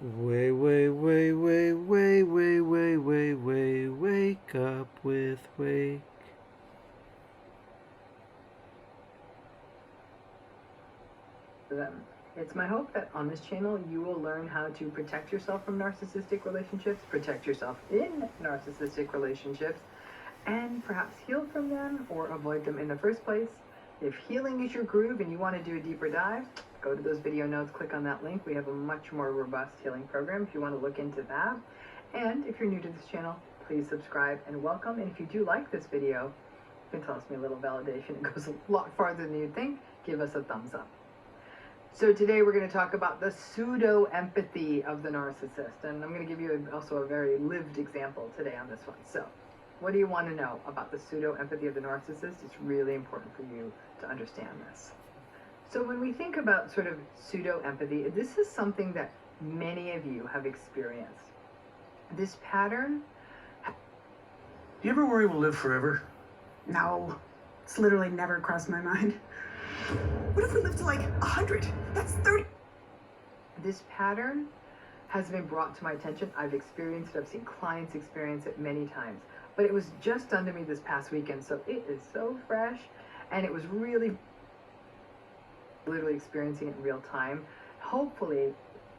Wake up with wake. Them. It's my hope that on this channel you will learn how to protect yourself from narcissistic relationships, protect yourself in narcissistic relationships, and perhaps heal from them or avoid them in the first place. If healing is your groove and you want to do a deeper dive, go to those video notes, click on that link. We have a much more robust healing program if you want to look into that. And if you're new to this channel, please subscribe and welcome. And if you do like this video, you can toss me a little validation. It goes a lot farther than you'd think. Give us a thumbs up. So today we're going to talk about the pseudo-empathy of the narcissist. And I'm going to give you also a very lived example today on this one. So what do you want to know about the pseudo-empathy of the narcissist? It's really important for you to understand this. So when we think about sort of pseudo-empathy, this is something that many of you have experienced. This pattern... Do you ever worry we'll live forever? No, it's literally never crossed my mind. What if we live to like 100? That's 30. This pattern has been brought to my attention. I've experienced it. I've seen clients experience it many times. But it was just done to me this past weekend, so it is so fresh. And it was really literally experiencing it in real time. Hopefully,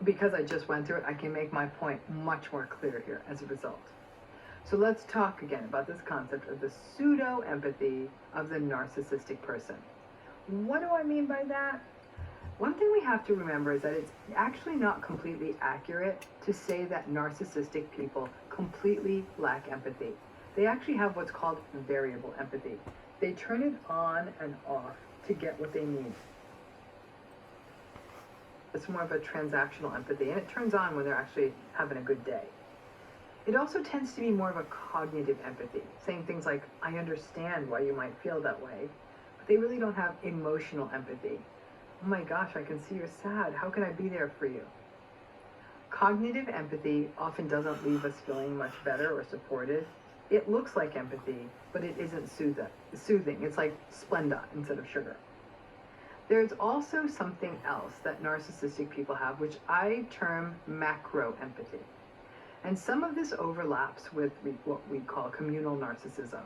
because I just went through it, I can make my point much more clear here as a result. So let's talk again about this concept of the pseudo-empathy of the narcissistic person. What do I mean by that? One thing we have to remember is that it's actually not completely accurate to say that narcissistic people completely lack empathy. They actually have what's called variable empathy. They turn it on and off to get what they need. It's more of a transactional empathy, and it turns on when they're actually having a good day. It also tends to be more of a cognitive empathy, saying things like, I understand why you might feel that way. They really don't have emotional empathy. Oh my gosh, I can see you're sad. How can I be there for you? Cognitive empathy often doesn't leave us feeling much better or supported. It looks like empathy, but it isn't soothing. It's like Splenda instead of sugar. There's also something else that narcissistic people have, which I term macro empathy. And some of this overlaps with what we call communal narcissism.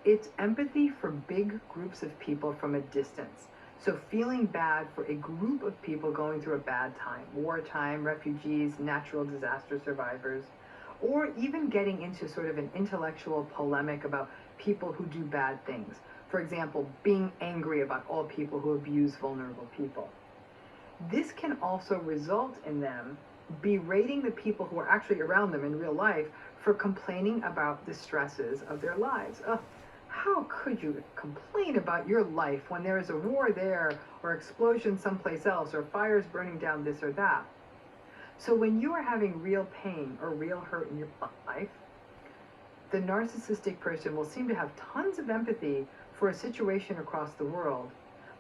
It's empathy for big groups of people from a distance. So feeling bad for a group of people going through a bad time, wartime, refugees, natural disaster survivors, or even getting into sort of an intellectual polemic about people who do bad things. For example, being angry about all people who abuse vulnerable people. This can also result in them berating the people who are actually around them in real life for complaining about the stresses of their lives. How could you complain about your life when there is a war there, or explosion someplace else, or fires burning down this or that? So when you are having real pain or real hurt in your life, the narcissistic person will seem to have tons of empathy for a situation across the world,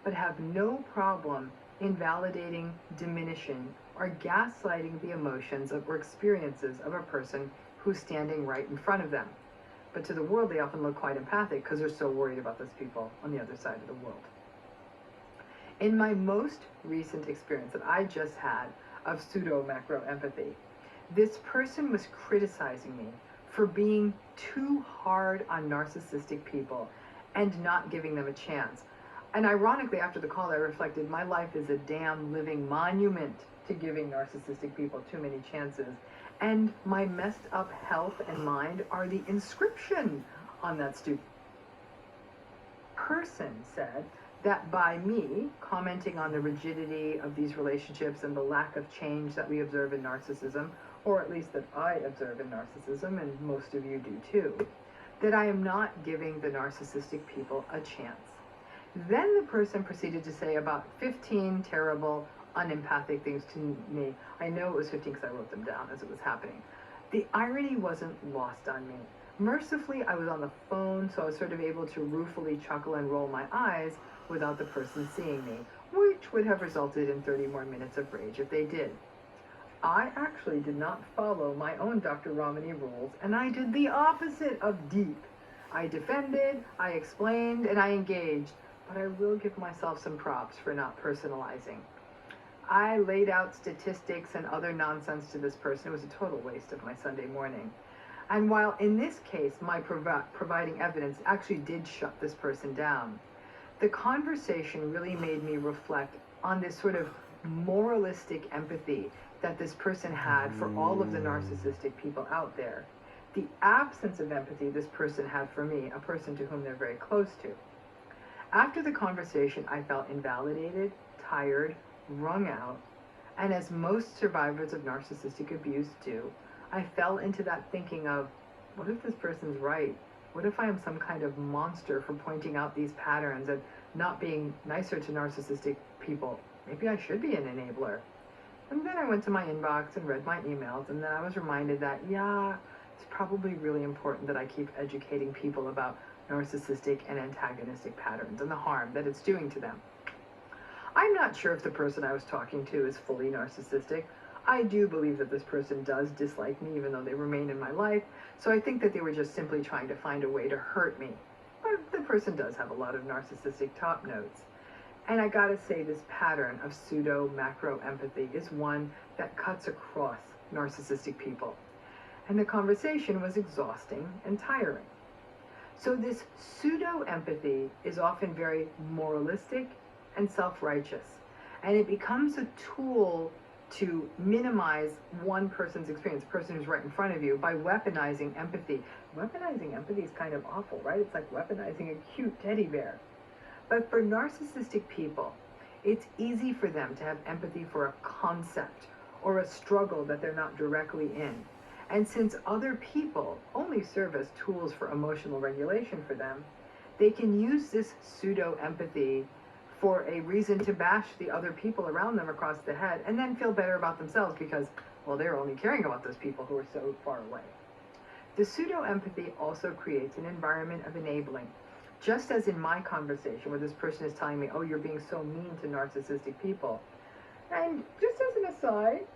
but have no problem invalidating, diminishing, or gaslighting the emotions or experiences of a person who's standing right in front of them. But to the world, they often look quite empathic because they're so worried about those people on the other side of the world. In my most recent experience that I just had of pseudo-macro empathy, this person was criticizing me for being too hard on narcissistic people and not giving them a chance. And ironically, after the call, I reflected, my life is a damn living monument to giving narcissistic people too many chances. And my messed up health and mind are the inscription on that stupid person said that by me commenting on the rigidity of these relationships and the lack of change that we observe in narcissism, or at least that I observe in narcissism, and most of you do too, that I am not giving the narcissistic people a chance. Then the person proceeded to say about 15 terrible, unempathic things to me. I know it was 15 because I wrote them down as it was happening. The irony wasn't lost on me. Mercifully, I was on the phone, so I was sort of able to ruefully chuckle and roll my eyes without the person seeing me, which would have resulted in 30 more minutes of rage if they did. I actually did not follow my own Dr. Ramani rules, and I did the opposite of deep. I defended, I explained, and I engaged, but I will give myself some props for not personalizing. I laid out statistics and other nonsense to this person. It was a total waste of my Sunday morning. And while in this case, my providing evidence actually did shut this person down, the conversation really made me reflect on this sort of moralistic empathy that this person had for all of the narcissistic people out there. The absence of empathy this person had for me, a person to whom they're very close to. After the conversation, I felt invalidated, tired, wrung out, and as most survivors of narcissistic abuse do, I fell into that thinking of, what if this person's right? What if I am some kind of monster for pointing out these patterns and not being nicer to narcissistic people? Maybe I should be an enabler. And then I went to my inbox and read my emails, and then I was reminded that, yeah, it's probably really important that I keep educating people about narcissistic and antagonistic patterns and the harm that it's doing to them. I'm not sure if the person I was talking to is fully narcissistic. I do believe that this person does dislike me even though they remain in my life, so I think that they were just simply trying to find a way to hurt me. But the person does have a lot of narcissistic top notes. And I gotta say, this pattern of pseudo-macro empathy is one that cuts across narcissistic people. And the conversation was exhausting and tiring. So this pseudo-empathy is often very moralistic and self-righteous. And it becomes a tool to minimize one person's experience, the person who's right in front of you, by weaponizing empathy. Weaponizing empathy is kind of awful, right? It's like weaponizing a cute teddy bear. But for narcissistic people, it's easy for them to have empathy for a concept or a struggle that they're not directly in. And since other people only serve as tools for emotional regulation for them, they can use this pseudo-empathy for a reason to bash the other people around them across the head and then feel better about themselves because, well, they're only caring about those people who are so far away. The pseudo-empathy also creates an environment of enabling. Just as in my conversation where this person is telling me, oh, you're being so mean to narcissistic people. And just as an aside,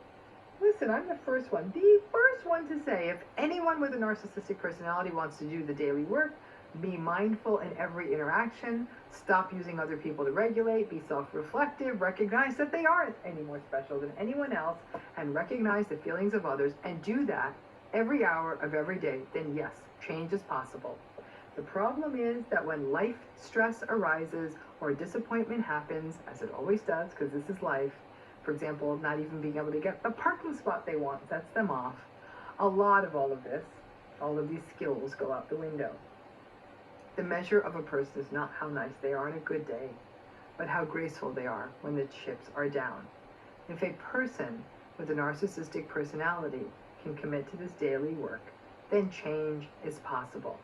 listen, I'm the first one to say, if anyone with a narcissistic personality wants to do the daily work, be mindful in every interaction, stop using other people to regulate, be self-reflective, recognize that they aren't any more special than anyone else, and recognize the feelings of others, and do that every hour of every day, then yes, change is possible. The problem is that when life stress arises or disappointment happens, as it always does, because this is life, for example, not even being able to get the parking spot they want sets them off, a lot of all of these skills go out the window. The measure of a person is not how nice they are on a good day, but how graceful they are when the chips are down. If a person with a narcissistic personality can commit to this daily work, then change is possible.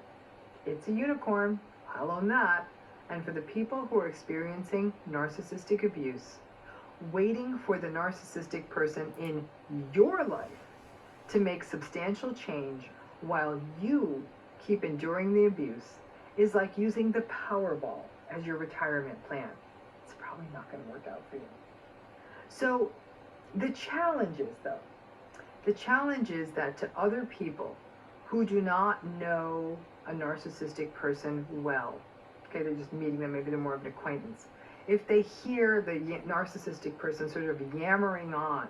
It's a unicorn, I'll own that. And for the people who are experiencing narcissistic abuse, waiting for the narcissistic person in your life to make substantial change while you keep enduring the abuse is like using the Powerball as your retirement plan. It's probably not going to work out for you. So the challenge is that to other people who do not know a narcissistic person well, okay, they're just meeting them, maybe they're more of an acquaintance. If they hear the narcissistic person sort of yammering on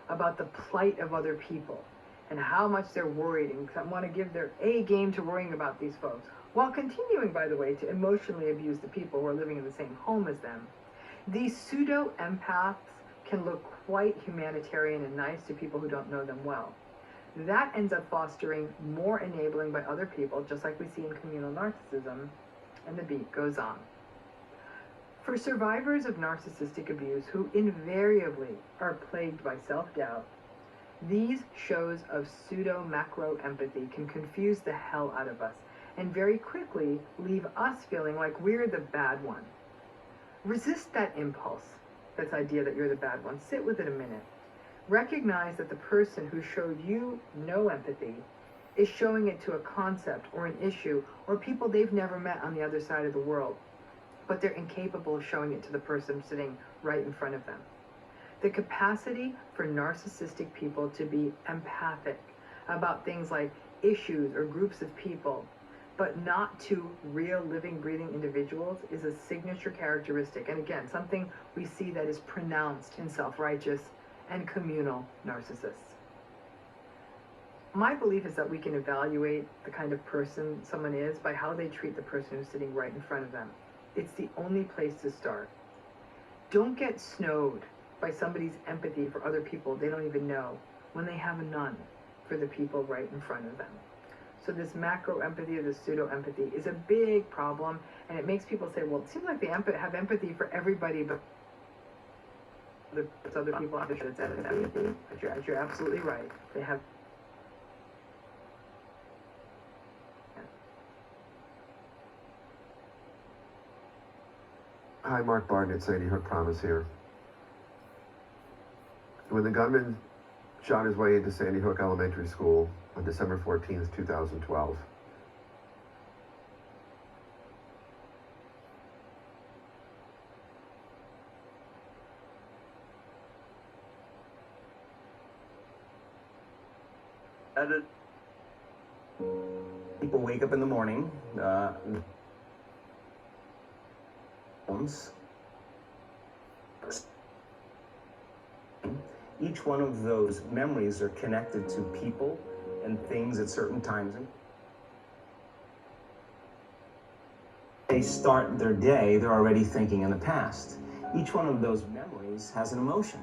about the plight of other people and how much they're worried and want to give their A game to worrying about these folks, while continuing, by the way, to emotionally abuse the people who are living in the same home as them, these pseudo-empaths can look quite humanitarian and nice to people who don't know them well. That ends up fostering more enabling by other people, just like we see in communal narcissism, and the beat goes on. For survivors of narcissistic abuse who invariably are plagued by self-doubt, these shows of pseudo-macro empathy can confuse the hell out of us and very quickly leave us feeling like we're the bad one. Resist that impulse, this idea that you're the bad one. Sit with it a minute. Recognize that the person who showed you no empathy is showing it to a concept or an issue or people they've never met on the other side of the world, but they're incapable of showing it to the person sitting right in front of them. The capacity for narcissistic people to be empathic about things like issues or groups of people, but not to real living, breathing individuals is a signature characteristic. And again, something we see that is pronounced in self-righteous and communal narcissists. My belief is that we can evaluate the kind of person someone is by how they treat the person who's sitting right in front of them. It's the only place to start. Don't get snowed by somebody's empathy for other people they don't even know when they have none for the people right in front of them. So this macro empathy or the pseudo empathy is a big problem, and it makes people say, well, it seems like they have empathy for everybody, but other people have empathy. But you're absolutely right. They have. Hi, Mark Barnett, Sandy Hook Promise here. When the gunman shot his way into Sandy Hook Elementary School on December 14th, 2012, people wake up in the morning, each one of those memories are connected to people and things at certain times. They start their day, they're already thinking in the past. Each one of those memories has an emotion.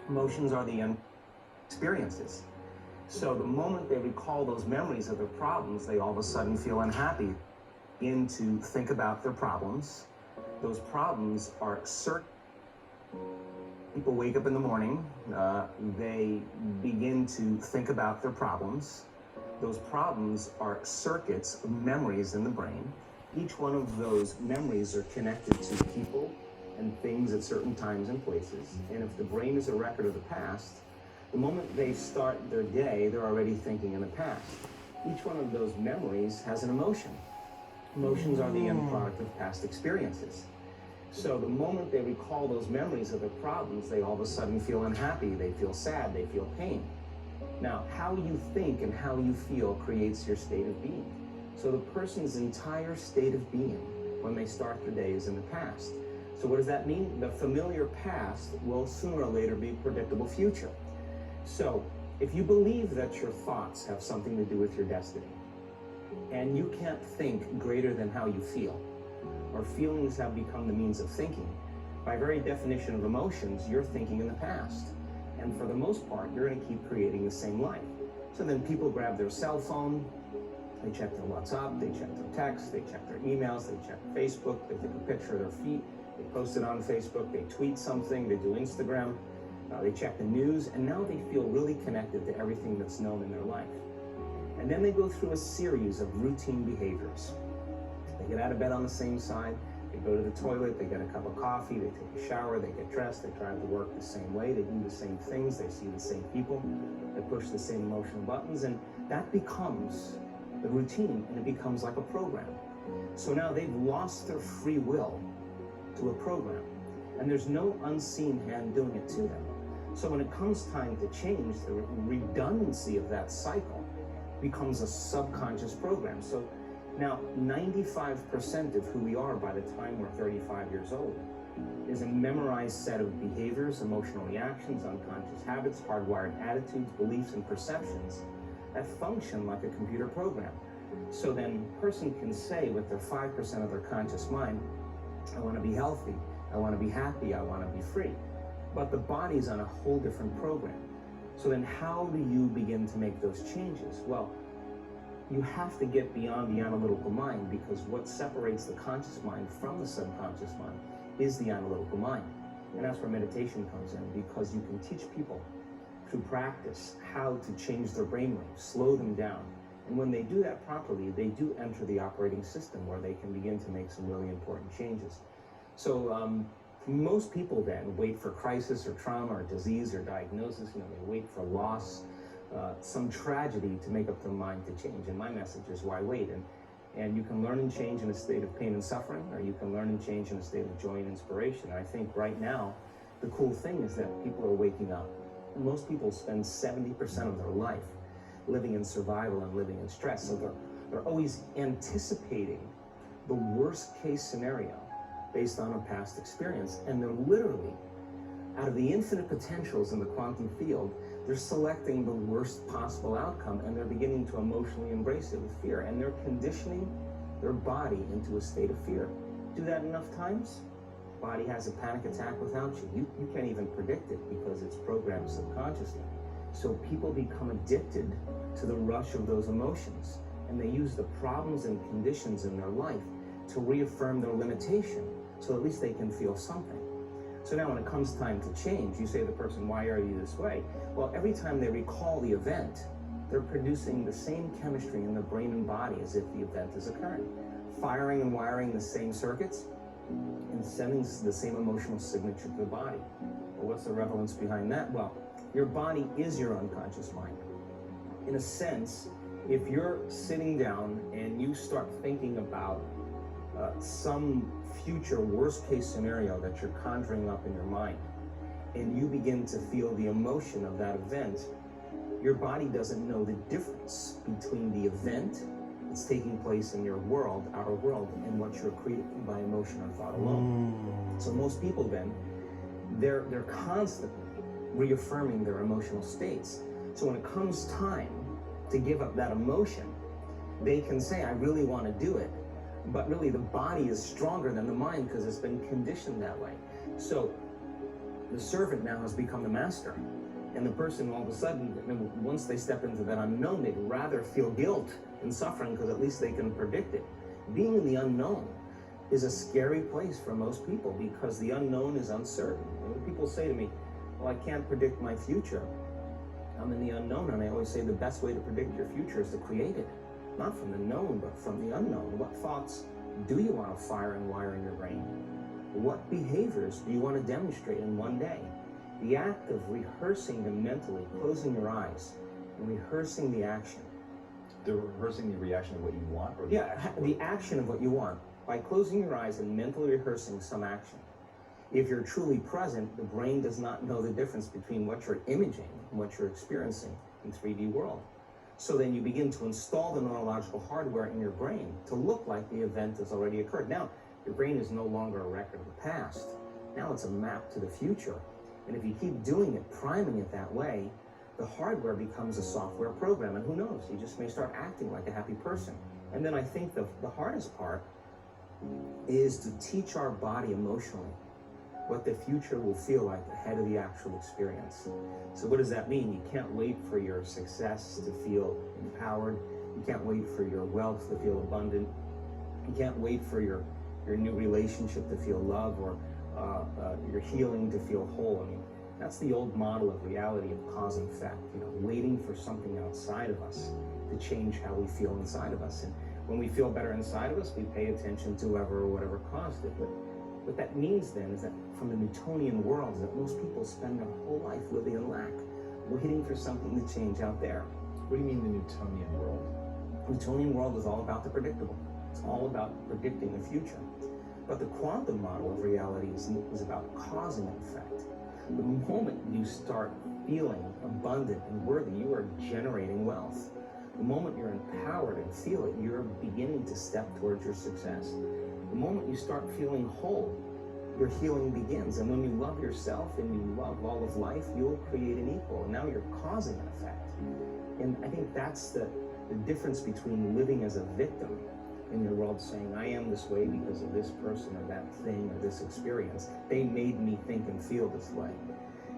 Emotions are the experiences. So the moment they recall those memories of their problems, they all of a sudden feel unhappy. Begin to think about their problems. Those problems are certain. People wake up in the morning, they begin to think about their problems. Those problems are circuits of memories in the brain. Each one of those memories are connected to people and things at certain times and places. And if the brain is a record of the past, the moment they start their day, they're already thinking in the past. Each one of those memories has an emotion. Emotions are the end product of past experiences. So the moment they recall those memories of their problems, they all of a sudden feel unhappy, they feel sad, they feel pain. Now, how you think and how you feel creates your state of being. So the person's entire state of being when they start their day is in the past. So what does that mean? The familiar past will sooner or later be a predictable future. So if you believe that your thoughts have something to do with your destiny, and you can't think greater than how you feel, or feelings have become the means of thinking, by very definition of emotions, you're thinking in the past. And for the most part, you're going to keep creating the same life. So then people grab their cell phone, they check their WhatsApp, they check their text, they check their emails, they check Facebook, they take a picture of their feet, they post it on Facebook, they tweet something, they do Instagram, they check the news, and now they feel really connected to everything that's known in their life. And then they go through a series of routine behaviors. They get out of bed on the same side, they go to the toilet, they get a cup of coffee, they take a shower, they get dressed, they drive to work the same way, they do the same things, they see the same people, they push the same emotional buttons, and that becomes the routine, and it becomes like a program. So now they've lost their free will to a program, and there's no unseen hand doing it to them. So when it comes time to change, the redundancy of that cycle becomes a subconscious program. So now 95% of who we are by the time we're 35 years old is a memorized set of behaviors, emotional reactions, unconscious habits, hardwired attitudes, beliefs, and perceptions that function like a computer program. So then a person can say with their 5% of their conscious mind, I want to be healthy, I want to be happy, I want to be free. But the body's on a whole different program. So then how do you begin to make those changes? Well, you have to get beyond the analytical mind, because what separates the conscious mind from the subconscious mind is the analytical mind. And that's where meditation comes in, because you can teach people through practice how to change their brainwaves, slow them down. And when they do that properly, they do enter the operating system where they can begin to make some really important changes. So most people then wait for crisis or trauma or disease or diagnosis. They wait for loss, some tragedy to make up their mind to change. And my message is, why wait? And you can learn and change in a state of pain and suffering, or you can learn and change in a state of joy and inspiration. And I think right now, the cool thing is that people are waking up. Most people spend 70% of their life living in survival and living in stress. So they're They're always anticipating the worst case scenario based on a past experience. And they're literally, out of the infinite potentials in the quantum field, they're selecting the worst possible outcome, and they're beginning to emotionally embrace it with fear. And they're conditioning their body into a state of fear. Do that enough times, body has a panic attack without you. You can't even predict it because it's programmed subconsciously. So people become addicted to the rush of those emotions, and they use the problems and conditions in their life to reaffirm their limitation, so at least they can feel something. So now when it comes time to change, you say to the person, why are you this way? Well, every time they recall the event, they're producing the same chemistry in the brain and body as if the event is occurring, firing and wiring the same circuits and sending the same emotional signature to the body. Well, what's the relevance behind that? Well, your body is your unconscious mind. In a sense, if you're sitting down and you start thinking about some future worst case scenario that you're conjuring up in your mind, and you begin to feel the emotion of that event, your body doesn't know the difference between the event that's taking place in your world, outer world, and what you're creating by emotion or thought alone. So most people then, they're constantly reaffirming their emotional states. So when it comes time to give up that emotion, they can say, I really want to do it. But really the body is stronger than the mind because it's been conditioned that way. So the servant now has become the master. And the person all of a sudden, once they step into that unknown, they'd rather feel guilt and suffering because at least they can predict it. Being in the unknown is a scary place for most people because the unknown is uncertain. And when people say to me, well, I can't predict my future, I'm in the unknown. And I always say the best way to predict your future is to create it. Not from the known, but from the unknown. What thoughts do you want to fire and wire in your brain? What behaviors do you want to demonstrate in one day? The act of rehearsing them mentally, closing your eyes, and rehearsing the action. The rehearsing the reaction of what you want? Or the action of what you want. By closing your eyes and mentally rehearsing some action. If you're truly present, the brain does not know the difference between what you're imaging and what you're experiencing in 3D world. So then you begin to install the neurological hardware in your brain to look like the event has already occurred. Now, your brain is no longer a record of the past. Now it's a map to the future. And if you keep doing it, priming it that way, the hardware becomes a software program. And who knows, you just may start acting like a happy person. And then I think the hardest part is to teach our body emotionally what the future will feel like ahead of the actual experience. So what does that mean? You can't wait for your success to feel empowered. You can't wait for your wealth to feel abundant. You can't wait for your new relationship to feel love, or your healing to feel whole. I mean, that's the old model of reality of cause and effect, waiting for something outside of us to change how we feel inside of us. And when we feel better inside of us, we pay attention to whoever or whatever caused it. But what that means then is that from the Newtonian world, is that most people spend their whole life living in lack, waiting for something to change out there. What do you mean the Newtonian world? The Newtonian world is all about the predictable. It's all about predicting the future. But the quantum model of reality is about causing an effect. The moment you start feeling abundant and worthy, you are generating wealth. The moment you're empowered and feel it, you're beginning to step towards your success. The moment you start feeling whole, your healing begins. And when you love yourself and you love all of life, you'll create an equal. And now you're causing an effect. And I think that's the difference between living as a victim in your world, saying, I am this way because of this person or that thing or this experience. They made me think and feel this way.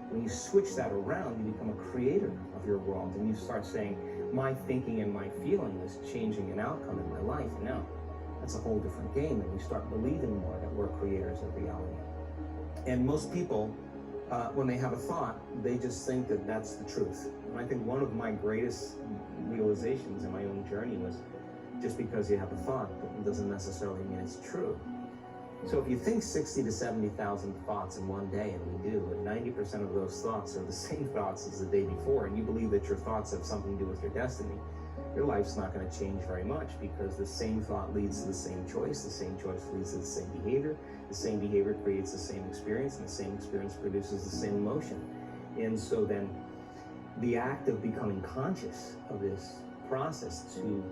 When you switch that around, you become a creator of your world, and you start saying, my thinking and my feeling is changing an outcome in my life. And now that's a whole different game, and we start believing more that we're creators of reality. And most people, when they have a thought, they just think that that's the truth. And I think one of my greatest realizations in my own journey was, just because you have a thought doesn't necessarily mean it's true. So if you think 60 to 70,000 thoughts in one day, and we do, and 90% of those thoughts are the same thoughts as the day before, and you believe that your thoughts have something to do with your destiny, your life's not going to change very much, because the same thought leads to the same choice leads to the same behavior creates the same experience, and the same experience produces the same emotion. And so then the act of becoming conscious of this process to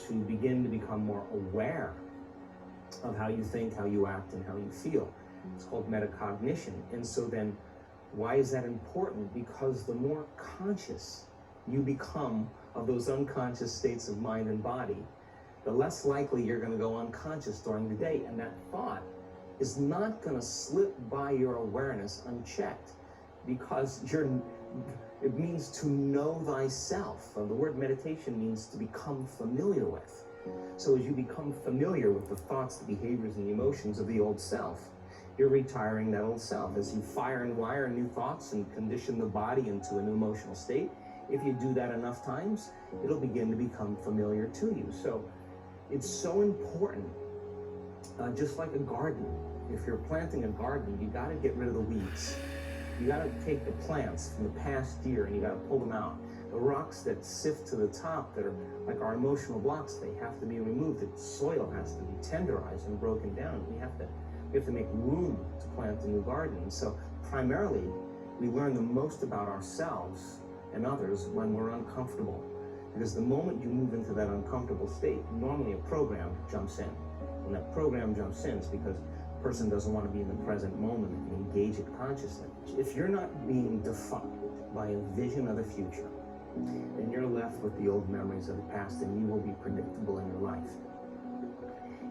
to begin to become more aware of how you think, how you act, and how you feel. It's called metacognition. And so then, why is that important? Because the more conscious you become of those unconscious states of mind and body, the less likely you're going to go unconscious during the day. And that thought is not going to slip by your awareness unchecked, because it means to know thyself. The word meditation means to become familiar with. So as you become familiar with the thoughts, the behaviors, and the emotions of the old self, you're retiring that old self. As you fire and wire new thoughts and condition the body into a new emotional state, if you do that enough times, it'll begin to become familiar to you. So it's so important, just like a garden. If you're planting a garden, you got to get rid of the weeds. You got to take the plants from the past year and you got to pull them out. The rocks that sift to the top, that are like our emotional blocks, they have to be removed. The soil has to be tenderized and broken down. We have to make room to plant a new garden. So primarily, we learn the most about ourselves and others when we're uncomfortable. Because the moment you move into that uncomfortable state, normally a program jumps in. When that program jumps in, it's because the person doesn't want to be in the present moment and engage it consciously. If you're not being defined by a vision of the future, then you're left with the old memories of the past, and you will be predictable in your life.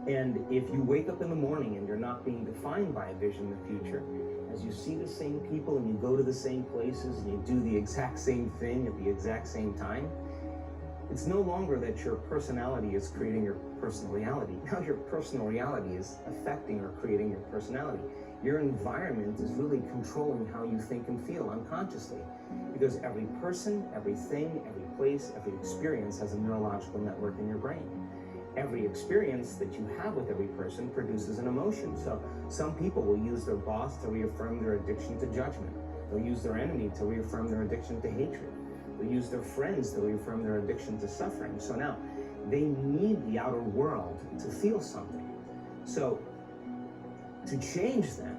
And if you wake up in the morning and you're not being defined by a vision of the future, as you see the same people and you go to the same places and you do the exact same thing at the exact same time, it's no longer that your personality is creating your personal reality. Now your personal reality is affecting or creating your personality. Your environment is really controlling how you think and feel unconsciously. Because every person, everything, every place, every experience has a neurological network in your brain. Every experience that you have with every person produces an emotion. So some people will use their boss to reaffirm their addiction to judgment. They'll use their enemy to reaffirm their addiction to hatred. They'll use their friends to reaffirm their addiction to suffering. So now they need the outer world to feel something. So to change them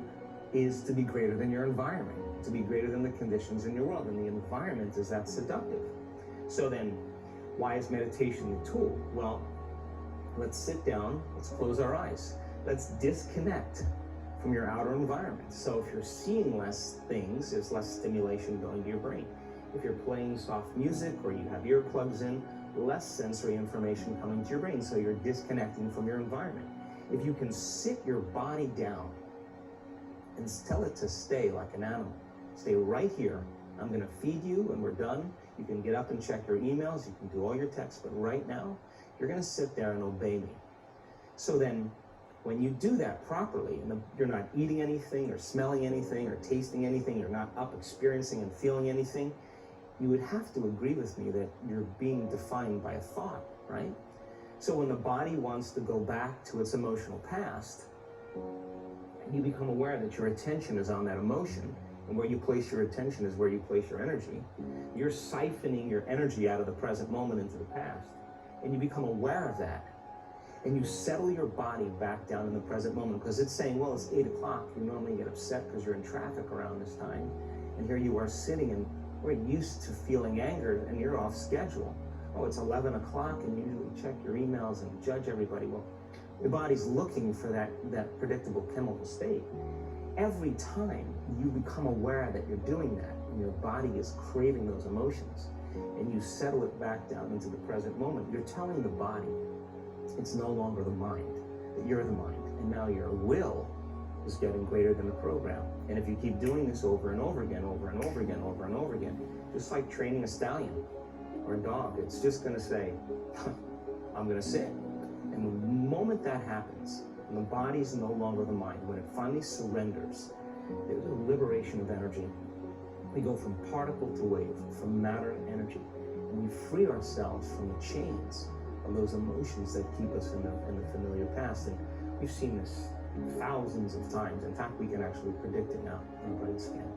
is to be greater than your environment, to be greater than the conditions in your world. And the environment is that seductive. So then, why is meditation the tool? Well, let's sit down, let's close our eyes. Let's disconnect from your outer environment. So if you're seeing less things, there's less stimulation going to your brain. If you're playing soft music or you have earplugs in, less sensory information coming to your brain, so you're disconnecting from your environment. If you can sit your body down and tell it to stay like an animal, stay right here, I'm going to feed you when we're done. You can get up and check your emails, you can do all your texts, but right now, you're going to sit there and obey me. So then, when you do that properly, and you're not eating anything or smelling anything or tasting anything, you're not up experiencing and feeling anything, you would have to agree with me that you're being defined by a thought, right? So when the body wants to go back to its emotional past, you become aware that your attention is on that emotion, and where you place your attention is where you place your energy. You're siphoning your energy out of the present moment into the past, and you become aware of that. And you settle your body back down in the present moment, because it's saying, well, it's 8 o'clock. You normally get upset because you're in traffic around this time. And here you are sitting, and we're used to feeling anger, and you're off schedule. Oh, it's 11 o'clock, and you usually check your emails and judge everybody. Well, your body's looking for that predictable chemical state. Every time you become aware that you're doing that, and your body is craving those emotions, and you settle it back down into the present moment, you're telling the body, it's no longer the mind, that you're the mind. And now your will is getting greater than the program. And if you keep doing this over and over again, over and over again, over and over again, just like training a stallion or a dog, it's just going to say, I'm going to sit. And the moment that happens, and the body's no longer the mind, when it finally surrenders, there's a liberation of energy. We go from particle to wave, from matter to energy. And we free ourselves from the chains of those emotions that keep us in the familiar past. And we've seen this thousands of times. In fact, we can actually predict it now in the brain scan.